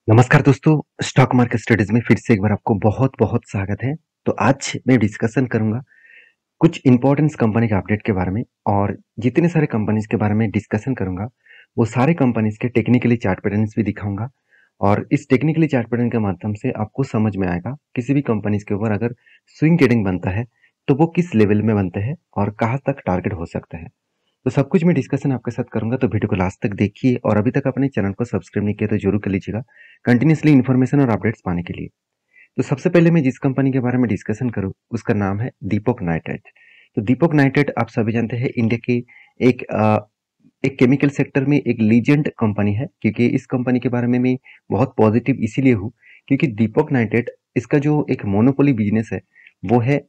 नमस्कार दोस्तों, stock market studies में फिर से एक बार आपको बहुत-बहुत स्वागत है। तो आज मैं डिस्कशन करूँगा कुछ इम्पोर्टेंस कंपनी के अपडेट के बारे में और जितने सारे कंपनीज़ के बारे में डिस्कशन करूँगा, वो सारे कंपनीज़ के टेक्निकली चार्ट पैटर्न्स भी दिखाऊँगा और इस टेक्निकली चार्ट पैटर्न के माध्यम से आपको समझ में आएगा किसी भी कंपनीज़ के ऊपर अगर स्विंग ट्रेडिंग बनता है, तो वो किस लेवल में बनते हैं और कहाँ तक टारगेट हो सकता है। तो सब कुछ मैं डिस्कशन आपके साथ करूंगा, तो वीडियो को लास्ट तक देखिए और अभी तक अपने चैनल को सब्सक्राइब नहीं किया तो जरूर कर लीजिएगा कंटिन्यूसली इन्फॉर्मेशन और अपडेट्स पाने के लिए। तो सबसे पहले मैं जिस कंपनी के बारे में डिस्कशन करूँ उसका नाम है दीपक नाइट्रेट। तो दीपक नाइट्रेट आप सभी जानते हैं इंडिया की एक एक केमिकल सेक्टर में एक लीजेंड कंपनी है, क्योंकि इस कंपनी के बारे में मैं बहुत पॉजिटिव इसीलिए हूँ क्योंकि दीपक नाइट्रेट इसका जो एक मोनोपोली बिजनेस है वो है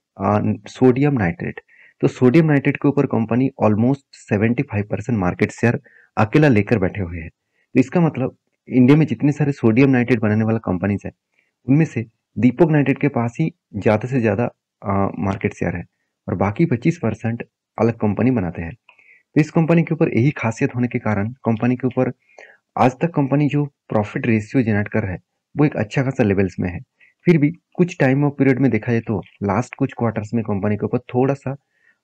सोडियम नाइट्रेट। तो सोडियम नाइट्रेट के ऊपर कंपनी ऑलमोस्ट 75% मार्केट शेयर अकेला लेकर बैठे हुए हैं। तो इसका मतलब इंडिया में जितने सारे सोडियम नाइट्रेट बनाने वाला कंपनीज है उनमें से दीपक नाइट्रेट के पास ही ज्यादा से ज्यादा मार्केट शेयर है और बाकी 25% अलग कंपनी बनाते हैं। तो इस कंपनी के ऊपर यही खासियत होने के कारण कंपनी के ऊपर आज तक कंपनी जो प्रॉफिट रेशियो जनरेट कर रहा है वो एक अच्छा खासा लेवल्स में है। फिर भी कुछ टाइम ऑफ पीरियड में देखा जाए तो लास्ट कुछ क्वार्टर्स में कंपनी के ऊपर थोड़ा सा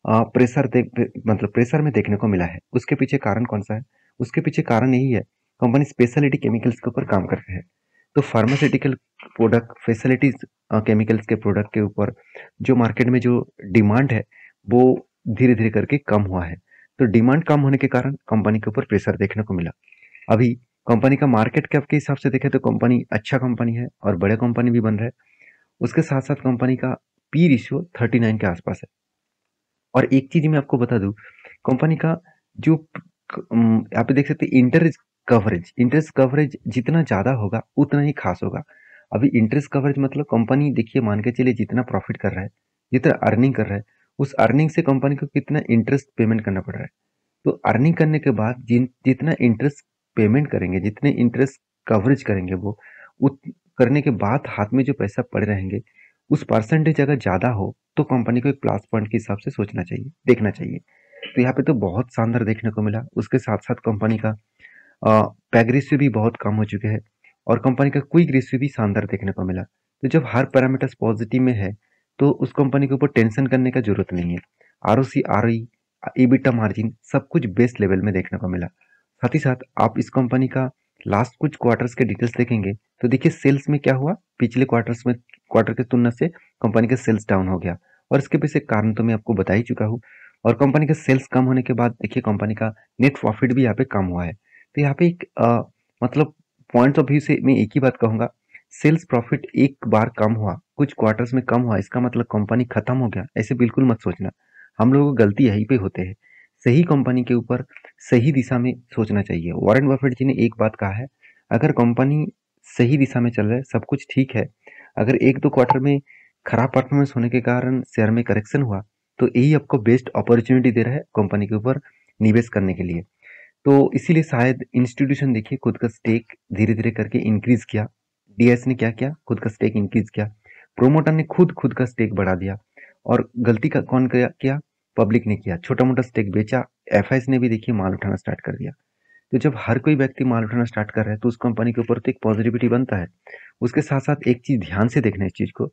मतलब प्रेशर में देखने को मिला है। उसके पीछे कारण कौन सा है? उसके पीछे कारण यही है, कंपनी स्पेशलिटी केमिकल्स के ऊपर काम करते हैं। तो फार्मास्यूटिकल प्रोडक्ट फैसिलिटीज केमिकल्स के प्रोडक्ट के ऊपर जो मार्केट में जो डिमांड है वो धीरे धीरे करके कम हुआ है। तो डिमांड कम होने के कारण कंपनी के ऊपर प्रेशर देखने को मिला। अभी कंपनी का मार्केट कैप के हिसाब से देखें तो कंपनी अच्छा कंपनी है और बड़े कंपनी भी बन रहा है। उसके साथ साथ कंपनी का पी रेशियो 39 के आसपास है। और एक चीज मैं आपको बता दूं, कंपनी का जो यहाँ पे देख सकते हैं इंटरेस्ट कवरेज जितना ज्यादा होगा उतना ही खास होगा। अभी इंटरेस्ट कवरेज मतलब कंपनी देखिए मान के चलिए जितना प्रॉफिट कर रहा है, जितना अर्निंग कर रहा है, उस अर्निंग से कंपनी को कितना इंटरेस्ट पेमेंट करना पड़ रहा है। तो अर्निंग करने के बाद जितना इंटरेस्ट पेमेंट करेंगे, जितने इंटरेस्ट कवरेज करेंगे वो उत करने के बाद हाथ में जो पैसा पड़े रहेंगे, उस परसेंटेज अगर ज़्यादा हो तो कंपनी को एक प्लस पॉइंट के हिसाब से सोचना चाहिए, देखना चाहिए। तो यहाँ पे तो बहुत शानदार देखने को मिला। उसके साथ साथ कंपनी का पैग रेशियो भी बहुत कम हो चुके हैं और कंपनी का क्विक रेशियो भी शानदार देखने को मिला। तो जब हर पैरामीटर्स पॉजिटिव में है तो उस कंपनी के ऊपर टेंशन करने का जरूरत नहीं है। आरओसी आरओई EBITDA मार्जिन सब कुछ बेस्ट लेवल में देखने को मिला। साथ ही साथ आप इस कंपनी का लास्ट कुछ क्वार्टर्स के डिटेल्स देखेंगे तो देखिए सेल्स में क्या हुआ, पिछले क्वार्टर की तुलना से कंपनी का सेल्स डाउन हो गया और इसके पीछे कारण तो मैं आपको बता ही चुका हूँ। और कंपनी का सेल्स कम होने के बाद देखिए कंपनी का नेट प्रॉफिट भी यहाँ पे कम हुआ है। तो यहाँ पे एक मतलब पॉइंट ऑफ व्यू से मैं एक ही बात कहूंगा, सेल्स प्रॉफिट एक बार कम हुआ, कुछ क्वार्टर्स में कम हुआ, इसका मतलब कंपनी खत्म हो गया, ऐसे बिल्कुल मत सोचना। हम लोगों को गलती यहीं पे होते हैं। सही कंपनी के ऊपर सही दिशा में सोचना चाहिए। वॉरेन बफेट जी ने एक बात कहा है, अगर कंपनी सही दिशा में चल रहा है, सब कुछ ठीक है, अगर एक दो क्वार्टर में खराब परफॉर्मेंस होने के कारण शेयर में करेक्शन हुआ तो यही आपको बेस्ट अपॉर्चुनिटी दे रहा है कंपनी के ऊपर निवेश करने के लिए। तो इसीलिए शायद इंस्टीट्यूशन देखिए खुद का स्टेक धीरे धीरे करके इंक्रीज किया। डीएस ने क्या किया, खुद का स्टेक इंक्रीज किया। प्रोमोटर ने खुद का स्टेक बढ़ा दिया। और गलती का कौन किया? पब्लिक ने किया, छोटा मोटा स्टेक बेचा। एफआईएस ने भी देखिए माल उठाना स्टार्ट कर दिया। तो जब हर कोई व्यक्ति माल उठाना स्टार्ट कर रहा है तो उस कंपनी के ऊपर तो एक पॉजिटिविटी बनता है। उसके साथ साथ एक चीज ध्यान से देखना है इस चीज को,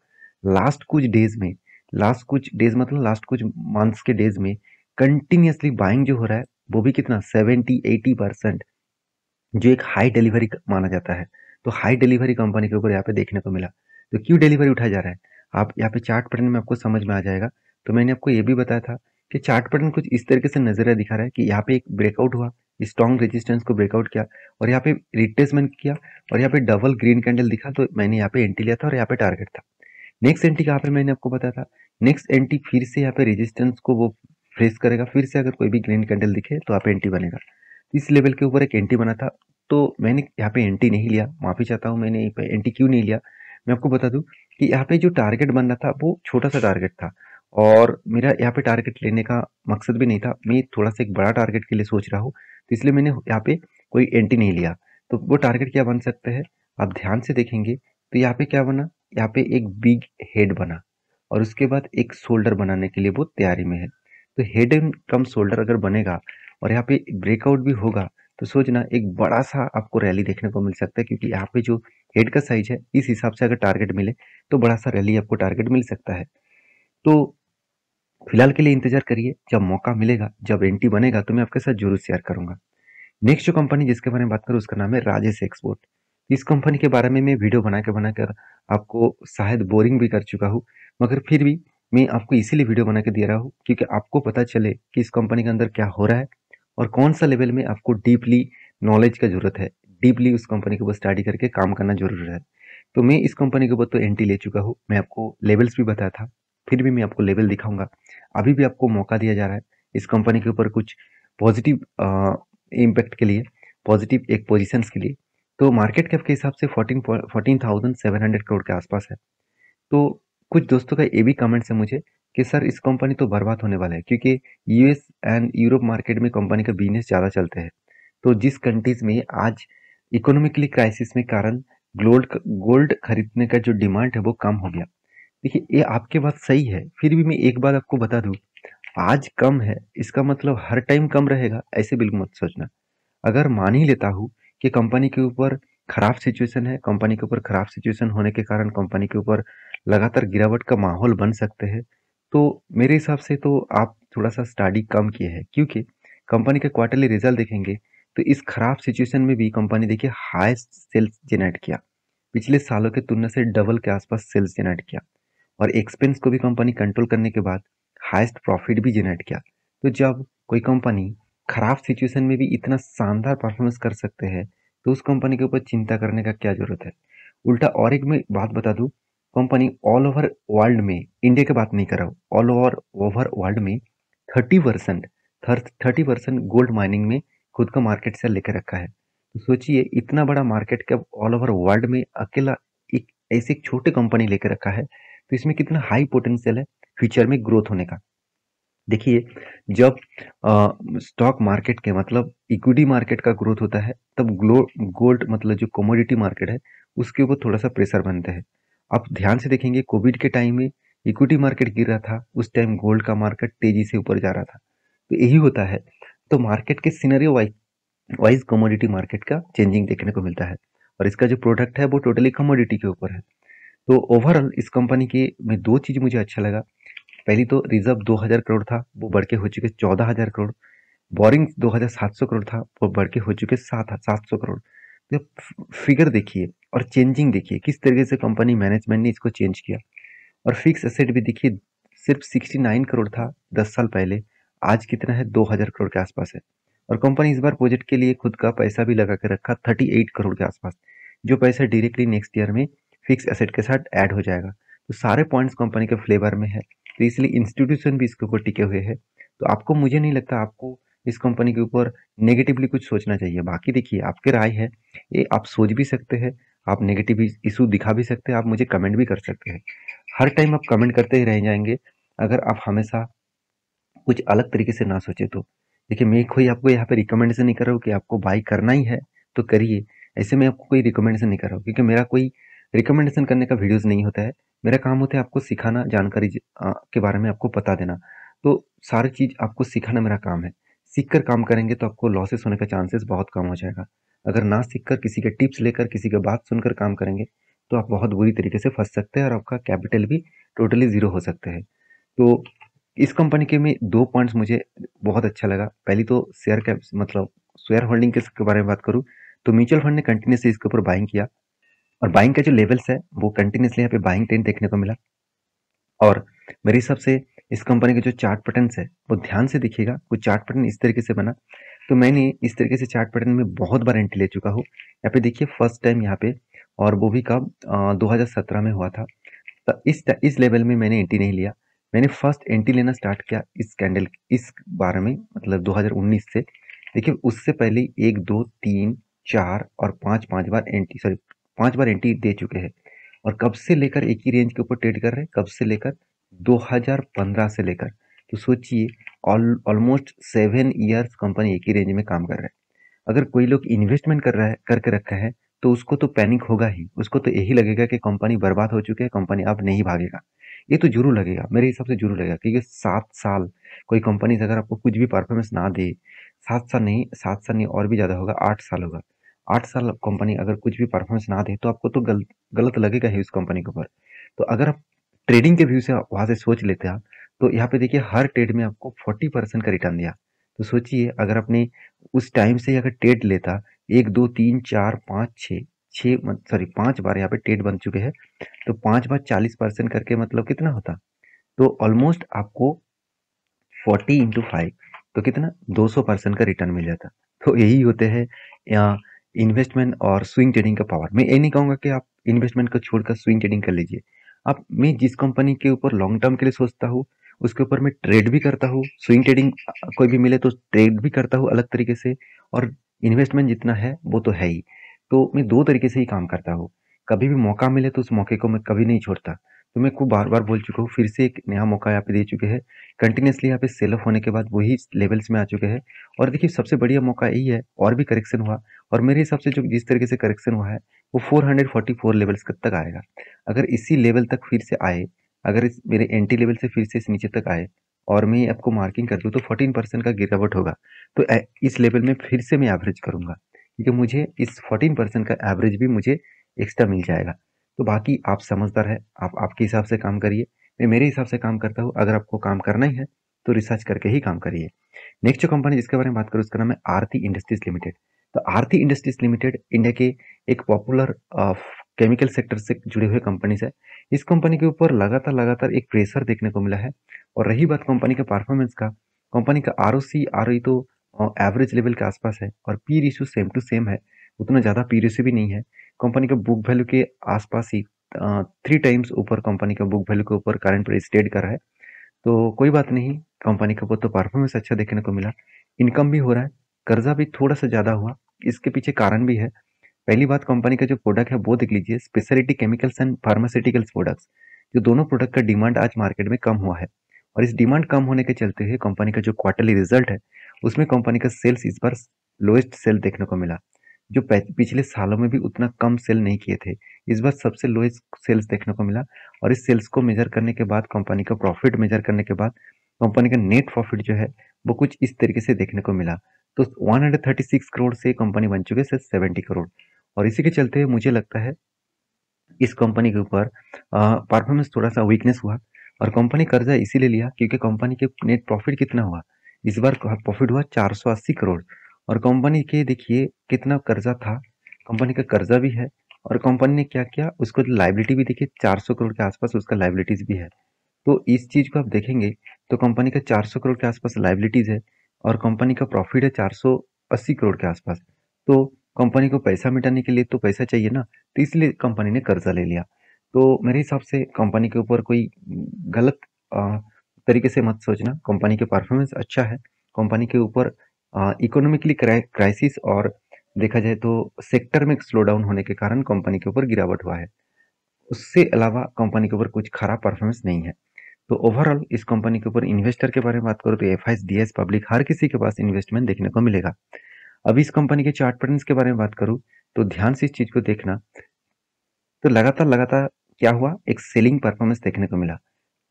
लास्ट कुछ डेज में, लास्ट कुछ डेज मतलब लास्ट कुछ मंथ्स के डेज में कंटिन्यूअसली बाइंग जो हो रहा है वो भी कितना 70-80%, जो एक हाई डिलीवरी माना जाता है। तो हाई डिलीवरी कंपनी के ऊपर यहाँ पे देखने को मिला। तो क्यों डिलीवरी उठाया जा रहा है, आप यहाँ पे चार्ट पैटर्न में आपको समझ में आ जाएगा। तो मैंने आपको ये भी बताया था कि चार्ट पैटर्न कुछ इस तरीके से नजरिया दिखा रहा है कि यहाँ पे एक ब्रेकआउट हुआ, स्ट्रॉन्ग रेजिस्टेंस को ब्रेकआउट किया और यहाँ पे रिट्रेसमेंट किया और यहाँ पे डबल ग्रीन कैंडल दिखा तो मैंने यहाँ पे एंट्री लिया था और यहाँ पे टारगेट था। नेक्स्ट एंट्री कहाँ पे मैंने आपको बताया था, नेक्स्ट एंट्री फिर से यहाँ पे रेजिस्टेंस को वो फेस करेगा, फिर से अगर कोई भी ग्रीन कैंडल दिखे तो यहाँ पे एंट्री बनेगा। इस लेवल के ऊपर एक एंट्री बना था तो मैंने यहाँ पे एंट्री नहीं लिया, माफी चाहता हूँ, मैंने एंट्री क्यों नहीं लिया मैं आपको बता दूं कि यहाँ पे जो टारगेट बन रहा था वो छोटा सा टारगेट था और मेरा यहाँ पे टारगेट लेने का मकसद भी नहीं था, मैं थोड़ा सा एक बड़ा टारगेट के लिए सोच रहा हूँ, तो इसलिए मैंने यहाँ पे कोई एंट्री नहीं लिया। तो वो टारगेट क्या बन सकते हैं, आप ध्यान से देखेंगे तो यहाँ पे क्या बना, यहाँ पे एक बिग हेड बना और उसके बाद एक शोल्डर बनाने के लिए वो तैयारी में है। तो हेड एंड कम शोल्डर अगर बनेगा और यहाँ पे ब्रेकआउट भी होगा तो सोचना एक बड़ा-सा आपको रैली देखने को मिल सकता है, क्योंकि यहाँ पे जो हेड का साइज़ है, इस हिसाब से अगर टारगेट मिले, तो बड़ा-सा रैली आपको टारगेट मिल सकता है। तो फिलहाल के लिए इंतज़ार करिए, जब मौका मिलेगा, जब एंट्री बनेगा, तो मैं आपके साथ ज़रूर शेयर करूँगा। नेक्स्ट जो कंपनी जिसके बारे में बात करूँ, उसका नाम है राजेश एक्सपोर्ट। इस कंपनी के बारे में मैं वीडियो बनाकर आपको शायद बोरिंग भी कर चुका हूँ, मगर फिर भी मैं आपको इसीलिए वीडियो बना के दे रहा हूँ, क्योंकि आपको पता चले कि इस कंपनी के अंदर क्या हो रहा है और कौन-सा लेवल में आपको डीपली नॉलेज का ज़रूरत है। डीपली उस कंपनी के ऊपर स्टडी करके काम करना ज़रूरी है। तो मैं इस कंपनी के ऊपर तो एंट्री ले चुका हूँ, मैं आपको लेवल्स भी बताया था, फिर भी मैं आपको लेवल दिखाऊँगा। अभी भी आपको मौका दिया जा रहा है इस कंपनी के ऊपर कुछ पॉजिटिव इम्पैक्ट के लिए, पॉजिटिव एक पोजीशंस के लिए। तो मार्केट कैप के हिसाब से 14,700 करोड़ के आसपास है। तो कुछ दोस्तों का ये भी कमेंट्स है मुझे कि सर इस कंपनी तो बर्बाद होने वाला है, क्योंकि यूएस एंड यूरोप मार्केट में कंपनी का बिजनेस ज़्यादा चलते हैं। तो जिस कंट्रीज में आज इकोनॉमिकली क्राइसिस में कारण गोल्ड खरीदने का जो डिमांड है वो कम हो गया। देखिए ये आपकी बात सही है, फिर भी मैं एक बात आपको बता दूं, आज कम है इसका मतलब हर टाइम कम रहेगा ऐसे बिल्कुल मत सोचना। अगर मान ही लेता हूँ कि कंपनी के ऊपर खराब सिचुएशन है, कंपनी के ऊपर खराब सिचुएशन होने के कारण कंपनी के ऊपर लगातार गिरावट का माहौल बन सकते हैं, तो मेरे हिसाब से तो आप थोड़ा सा स्टडी कम किए हैं, क्योंकि कंपनी के क्वार्टरली रिजल्ट देखेंगे तो इस खराब सिचुएशन में भी कंपनी देखिए हाईएस्ट सेल्स जनरेट किया, पिछले सालों के तुलना से डबल के आसपास सेल्स जनरेट किया और एक्सपेंस को भी कंपनी कंट्रोल करने के बाद हाईएस्ट प्रॉफिट भी जनरेट किया। तो जब कोई कंपनी खराब सिचुएशन में भी इतना शानदार परफॉर्मेंस कर सकते हैं, तो उस कंपनी के ऊपर चिंता करने का क्या जरूरत है। उल्टा और एक मैं बात बता दूं, कंपनी ऑल ओवर वर्ल्ड में, इंडिया की बात नहीं कर रहा हूँ, ऑल ओवर ओवर वर्ल्ड में 30% 30% गोल्ड माइनिंग में खुद का मार्केट शेयर लेकर रखा है। तो सोचिए इतना बड़ा market cap all over world में अकेला एक ऐसे एक छोटे कंपनी लेकर रखा है, तो इसमें कितना हाई पोटेंशियल है फ्यूचर में ग्रोथ होने का। देखिए जब स्टॉक मार्केट के मतलब इक्विटी मार्केट का ग्रोथ होता है, तब गोल्ड मतलब जो कमोडिटी मार्केट है उसके ऊपर थोड़ा सा प्रेशर बनता है। आप ध्यान से देखेंगे कोविड के टाइम में इक्विटी मार्केट गिर रहा था, उस टाइम गोल्ड का मार्केट तेजी से ऊपर जा रहा था। तो यही होता है। तो मार्केट के scenario wise wise commodity market का चेंजिंग देखने को मिलता है, और इसका जो प्रोडक्ट है वो टोटली कमोडिटी के ऊपर है। तो ओवरऑल इस कंपनी के में दो चीज मुझे अच्छा लगा। पहली तो रिजर्व 2000 करोड़ था, वो बढ़ के हो चुके 14,000 करोड़। बोरिंग 2700 करोड़ था, वो बढ़ के हो चुके 700 करोड़। तो फिगर देखिए और चेंजिंग देखिए किस तरीके से कंपनी मैनेजमेंट ने इसको चेंज किया। और फिक्स एसेट भी देखिए, सिर्फ 69 करोड़ था 10 साल पहले, आज कितना है 2000 करोड़ के आसपास है। और कंपनी इस बार प्रोजेक्ट के लिए खुद का पैसा भी लगा के रखा 38 करोड़ के आसपास, जो पैसा डायरेक्टली नेक्स्ट ईयर में फिक्स एसेट के साथ ऐड हो जाएगा। तो सारे पॉइंट्स कंपनी के फ्लेवर में है, तो इसलिए इंस्टीट्यूशन भी इसके ऊपर टिके हुए हैं। तो आपको, मुझे नहीं लगता आपको इस कंपनी के ऊपर नेगेटिवली कुछ सोचना चाहिए। बाकी देखिए आपके राय है, ये आप सोच भी सकते हैं, आप नेगेटिव इशू दिखा भी सकते हैं, आप मुझे कमेंट भी कर सकते हैं। हर टाइम आप कमेंट करते ही रह जाएंगे अगर आप हमेशा कुछ अलग तरीके से ना सोचे तो। देखिए मैं कोई आपको यहाँ पे रिकमेंडेशन नहीं कर रहा हूँ कि आपको बाई करना ही है तो करिए, ऐसे मैं आपको कोई रिकमेंडेशन नहीं कर रहा हूँ, क्योंकि मेरा कोई रिकमेंडेशन करने का वीडियोस नहीं होता है। मेरा काम होता है आपको सिखाना, जानकारी के बारे में आपको बता देना। तो सारी चीज आपको सिखाना मेरा काम है। सीख कर काम करेंगे तो आपको लॉसेस होने का चांसेस बहुत कम हो जाएगा। अगर ना सीख कर किसी के टिप्स लेकर किसी की बात सुनकर काम करेंगे तो आप बहुत बुरी तरीके से फंस सकते हैं और आपका कैपिटल भी टोटली जीरो हो सकते हैं। तो इस कंपनी के में दो पॉइंट्स मुझे बहुत अच्छा लगा। पहली तो शेयर कैप मतलब शेयर होल्डिंग के बारे में बात करूँ, तो म्यूचुअल फंड ने कंटिन्यूसली इसके ऊपर बाइंग किया, और बाइंग का जो लेवल्स है वो कंटिन्यूसली यहाँ पे बाइंग ट्रेंड देखने को मिला। और मेरे हिसाब से इस कंपनी के जो चार्ट पैटर्न्स है वो ध्यान से देखिएगा, कुछ चार्ट पैटर्न इस तरीके से बना। तो मैंने इस तरीके से चार्ट पैटर्न में बहुत बार एंट्री ले चुका हूँ। यहाँ पे देखिए फर्स्ट टाइम यहाँ पे, और वो भी कब 2017 में हुआ था। तो इस लेवल में मैंने एंट्री नहीं लिया। मैंने फर्स्ट एंट्री लेना स्टार्ट किया इस कैंडल इस बार में, मतलब 2019 से। देखिए उससे पहले 1 2 3 4 और 5 बार एंट्री, सॉरी 5 बार एंट्री दे चुके हैं। और कब से लेकर एक ही रेंज के ऊपर ट्रेड कर रहे हैं, कब से लेकर 2015 से लेकर। तो सोचिए ऑलमोस्ट 7 इयर्स कंपनी एक ही रेंज में काम कर रहा है। अगर कोई लोग इन्वेस्टमेंट कर रहा है, करके रखा है, तो उसको तो पैनिक होगा ही, उसको तो यही लगेगा कि कंपनी बर्बाद हो चुकी है, कंपनी अब नहीं भागेगा। ये तो जरूर लगेगा, मेरे हिसाब से जरूर लगेगा, क्योंकि 7 साल कोई कंपनी अगर आपको कुछ भी परफॉर्मेंस ना दे, 7 साल नहीं, 7 साल नहीं और भी ज़्यादा होगा, 8 साल होगा। 8 साल कंपनी अगर कुछ भी परफॉर्मेंस ना दे तो आपको तो गलत लगेगा ही उस कंपनी के ऊपर। तो अगर आप ट्रेडिंग के व्यू से वहाँ से सोच लेते हैं, तो यहाँ पे देखिए हर ट्रेड में आपको 40% का रिटर्न दिया। तो सोचिए अगर आपने उस टाइम से अगर ट्रेड लेता, 1, 2, 3, 4, 5, 6, 5 बार यहाँ पे ट्रेड बन चुके हैं, तो 5 बार 40% करके मतलब कितना होता? तो ऑलमोस्ट आपको 40 इंटू 5 तो कितना 200% का रिटर्न मिल जाता। तो यही होते हैं इन्वेस्टमेंट और स्विंग ट्रेडिंग का पावर। मैं ये नहीं कहूँगा कि आप इन्वेस्टमेंट को छोड़कर स्विंग ट्रेडिंग कर लीजिए। आप मैं जिस कंपनी के ऊपर लॉन्ग टर्म के लिए सोचता हूँ उसके ऊपर मैं ट्रेड भी करता हूँ, स्विंग ट्रेडिंग कोई भी मिले तो ट्रेड भी करता हूँ अलग तरीके से, और इन्वेस्टमेंट जितना है वो तो है ही। तो मैं दो तरीके से ही काम करता हूँ। कभी भी मौका मिले तो उस मौके को मैं कभी नहीं छोड़ता। तो मैं खूब बार बार बोल चुका हूँ, फिर से एक नया मौका यहाँ पे दे चुके हैं। कंटिन्यूसली यहाँ पे सेल ऑफ होने के बाद वही लेवल्स में आ चुके हैं। और देखिए सबसे बढ़िया मौका यही है, और भी करेक्शन हुआ, और मेरे हिसाब से जो जिस तरीके से करेक्शन हुआ है वो 444 लेवल्स तक आएगा। अगर इसी लेवल तक फिर से आए, अगर इस मेरे एंटी लेवल से फिर से इस नीचे तक आए और मैं आपको मार्किंग कर दूं तो 14% का गिरावट होगा। तो इस लेवल में फिर से मैं एवरेज करूंगा, क्योंकि मुझे इस 14% का एवरेज भी मुझे एक्स्ट्रा मिल जाएगा। तो बाकी आप समझदार है, आप आपके हिसाब से काम करिए, मैं मेरे हिसाब से काम करता हूँ। अगर आपको काम करना ही है तो रिसर्च करके ही काम करिए। नेक्स्ट जो कंपनी जिसके बारे में बात करूँ उसका नाम है आरती इंडस्ट्रीज लिमिटेड। तो आरती इंडस्ट्रीज लिमिटेड इंडिया के एक पॉपुलर केमिकल सेक्टर से जुड़े हुए कंपनीज है। इस कंपनी के ऊपर लगातार लगातार एक प्रेशर देखने को मिला है। और रही बात कंपनी के परफॉर्मेंस का, कंपनी का आरओसी आरओई तो एवरेज लेवल के आसपास है, और P ratio same to same है, उतना ज़्यादा पी रेशियो भी नहीं है। कंपनी का बुक वैल्यू के आसपास ही 3 टाइम्स ऊपर कंपनी का बुक वैल्यू के ऊपर करंट प्राइस ट्रेड कर रहा है। तो कोई बात नहीं, कंपनी का वो तो परफॉर्मेंस अच्छा देखने को मिला, इनकम भी हो रहा है, कर्जा भी थोड़ा सा ज़्यादा हुआ, इसके पीछे कारण भी है। पहली बात, कंपनी का जो प्रोडक्ट है वो देख लीजिए, speciality chemicals and pharmaceuticals products. जो दोनों प्रोडक्ट का डिमांड आज मार्केट में कम हुआ है, और इस डिमांड कम होने के चलते हुए कंपनी का जो क्वार्टरली रिजल्ट है उसमें कंपनी का सेल्स इस बार लोएस्ट सेल देखने को मिला। जो पिछले सालों में भी उतना कम सेल नहीं किए थे, इस बार सबसे लोएस्ट सेल्स देखने को मिला। और इस सेल्स को मेजर करने के बाद, कंपनी का प्रॉफिट मेजर करने के बाद, कंपनी का नेट प्रॉफिट जो है वो कुछ इस तरीके से देखने को मिला। तो 136 करोड़ से कंपनी बन चुके हैं 70 करोड़। और इसी के चलते मुझे लगता है इस कंपनी के ऊपर परफॉर्मेंस थोड़ा सा वीकनेस हुआ। और कंपनी कर्जा इसीलिए लिया क्योंकि कंपनी के नेट प्रॉफिट कितना हुआ, इस बार प्रॉफिट हुआ 480 करोड़। और कंपनी के देखिए कितना कर्जा था, कंपनी का कर्जा भी है, और कंपनी ने क्या किया, उसको लाइबिलिटी भी देखिए 400 करोड़ के आसपास उसका लाइबिलिटीज भी है। तो इस चीज को आप देखेंगे तो कंपनी का 400 करोड़ के आसपास लाइबिलिटीज है, और कंपनी का प्रॉफिट है 480 करोड़ के आसपास। तो कंपनी को पैसा मिटाने के लिए तो पैसा चाहिए ना, तो इसलिए कंपनी ने कर्जा ले लिया। तो मेरे हिसाब से कंपनी के ऊपर कोई गलत तरीके से मत सोचना, कंपनी के परफॉर्मेंस अच्छा है। कंपनी के ऊपर इकोनॉमिकली क्राइसिस और देखा जाए तो सेक्टर में स्लो डाउन होने के कारण कंपनी के ऊपर गिरावट हुआ है। उससे अलावा कंपनी के ऊपर कुछ खराब परफॉर्मेंस नहीं है। तो ओवरऑल इस कंपनी के ऊपर इन्वेस्टर के बारे में बात करो तो एफआईएस डीएस पब्लिक हर किसी के पास इन्वेस्टमेंट देखने को मिलेगा। अब इस कंपनी के चार्ट पैटर्न्स के बारे में बात करूं तो ध्यान से इस चीज को देखना। तो लगातार लगातार क्या हुआ, एक सेलिंग परफॉर्मेंस देखने को मिला।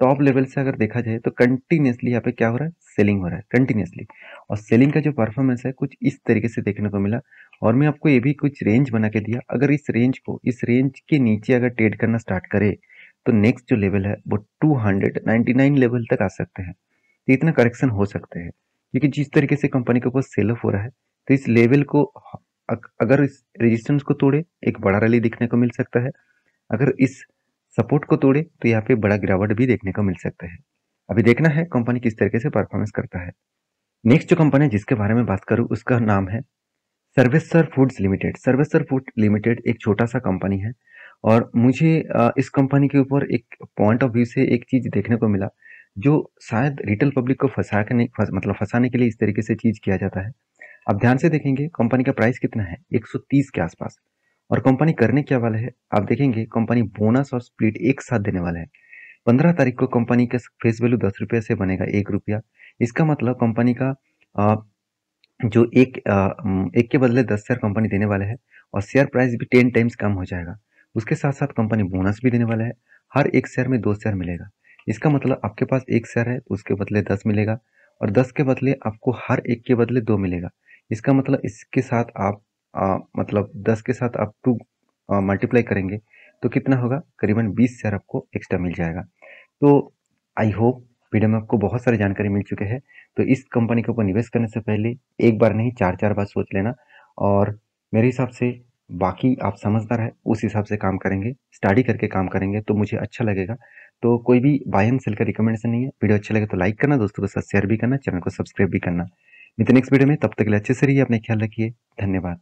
टॉप लेवल से अगर देखा जाए तो कंटिन्यूसली यहाँ पे क्या हो रहा है, सेलिंग हो रहा है कंटिन्यूसली। और सेलिंग का जो परफॉर्मेंस है कुछ इस तरीके से देखने को मिला। और मैं आपको ये भी कुछ रेंज बना के दिया, अगर इस रेंज के नीचे अगर ट्रेड करना स्टार्ट करे तो नेक्स्ट जो लेवल है वो 299 लेवल तक आ सकते हैं। तो इतना करेक्शन हो सकते हैं, क्योंकि जिस तरीके से कंपनी के ऊपर सेल ऑफ हो रहा है, तो इस लेवल को अगर इस रेजिस्टेंस को तोड़े एक बड़ा रैली देखने को मिल सकता है। अगर इस सपोर्ट को तोड़े तो यहाँ पे बड़ा गिरावट भी देखने को मिल सकता है। अभी देखना है कंपनी किस तरीके से परफॉर्मेंस करता है। नेक्स्ट जो कंपनी जिसके बारे में बात करूँ उसका नाम है सर्वेसर फूड्स लिमिटेड। सर्वेसर फूड लिमिटेड एक छोटा सा कंपनी है, और मुझे इस कंपनी के ऊपर एक पॉइंट ऑफ व्यू से एक चीज देखने को मिला, जो शायद रिटेल पब्लिक को मतलब फंसाने के लिए इस तरीके से चीज किया जाता है। आप ध्यान से देखेंगे कंपनी का प्राइस कितना है, 130 के आसपास। और कंपनी करने क्या वाला है, आप देखेंगे कंपनी बोनस और स्प्लिट एक साथ देने वाला है। 15 तारीख को कंपनी का फेस वैल्यू 10 रुपये से बनेगा 1 रुपया। इसका मतलब कंपनी का जो एक के बदले 10 शेयर कंपनी देने वाले है, और शेयर प्राइस भी 10 टाइम्स कम हो जाएगा। उसके साथ साथ कंपनी बोनस भी देने वाला है, हर एक शेयर में 2 शेयर मिलेगा। इसका मतलब आपके पास 1 शेयर है तो उसके बदले 10 मिलेगा, और 10 के बदले आपको हर एक के बदले 2 मिलेगा। इसका मतलब इसके साथ आप मतलब 10 के साथ आप 2 मल्टीप्लाई करेंगे तो कितना होगा, करीबन 20 शेयर आपको एक्स्ट्रा मिल जाएगा। तो आई होप वीडियो में आपको बहुत सारी जानकारी मिल चुके हैं। तो इस कंपनी के ऊपर निवेश करने से पहले एक बार नहीं 4-4 बार सोच लेना, और मेरे हिसाब से बाकी आप समझदार है उस हिसाब से काम करेंगे, स्टडी करके काम करेंगे तो मुझे अच्छा लगेगा। तो कोई भी बाय एंड सेल का रिकमेंडेशन नहीं है। वीडियो अच्छा लगे तो लाइक करना, दोस्तों के साथ शेयर भी करना, चैनल को सब्सक्राइब भी करना। मिलते हैं नेक्स्ट वीडियो में, तब तक के लिए अच्छे से रहिए, अपने ख्याल रखिए। धन्यवाद।